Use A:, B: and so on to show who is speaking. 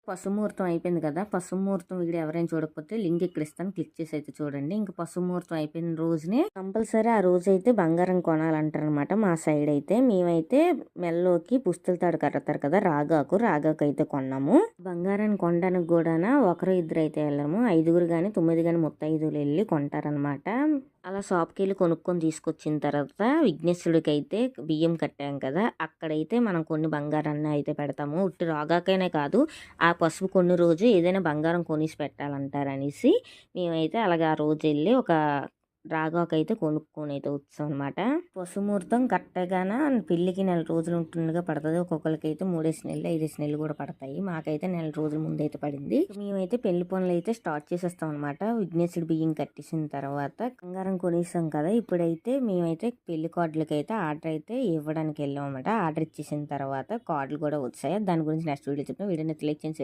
A: పసుముహూర్తం అయిపోయింది కదా! పసుముహూర్తం వీడియో ఎవరైనా చూడకపోతే లింక్ ఇక్కడ ఇస్తాను. క్లిక్ చేసి అయితే చూడండి. ఇంక పసుముహూర్తం అయిపోయిన రోజునే కంపల్సరీ ఆ రోజైతే బంగారం కొనాలంటారనమాట మా సైడ్ అయితే. మేమైతే మెడలోకి పుస్తల తాడు కడతారు కదా రాగాకు అయితే కొన్నాము. బంగారాన్ని కొనడానికి కూడానా ఒకరు ఇద్దరు అయితే వెళ్ళము. 5గురు గాని 9 గాని ముత్తైదువులు వెళ్ళి కొంటారనమాట. అలా షాప్కి వెళ్ళి కొనుక్కొని తీసుకొచ్చిన తర్వాత విఘ్నేశ్వరుడికి అయితే బియ్యం కట్టాం కదా! అక్కడైతే మనం కొన్ని బంగారాన్ని అయితే పెడతాము. ఉట్టి రాగాకైనా కాదు, ఆ పసుపు కొన్ని రోజు ఏదైనా బంగారం కొనిసి పెట్టాలంటారనేసి మేమైతే అలాగే ఆ రోజు వెళ్ళి ఒక రాగాకైతే కొనుక్కొని అయితే వచ్చాం అనమాట. పసుముహూర్తం కట్టగాన పెళ్ళికి నెల రోజులు ఉంటుండగా పడుతుంది. ఒక్కొక్కరికి అయితే 3 నెలలు 5 నెలలు కూడా పడతాయి. మాకైతే నెల రోజుల ముందు అయితే పడింది. మేమైతే పెళ్లి పనులు అయితే స్టార్ట్ చేసేస్తాం అనమాట. విఘ్నేశ్వరుడు బియ్యం కట్టేసిన తర్వాత బంగారం కొనేసాం కదా, ఇప్పుడైతే మేమైతే పెళ్లి కార్డులకి అయితే ఆర్డర్ అయితే ఇవ్వడానికి వెళ్ళాం అనమాట. ఆర్డర్ ఇచ్చేసిన తర్వాత కార్డులు కూడా వచ్చాయి. దాని గురించి నెక్స్ట్ వీడియో చెప్తాం. వీడియోని లైక్ చేసి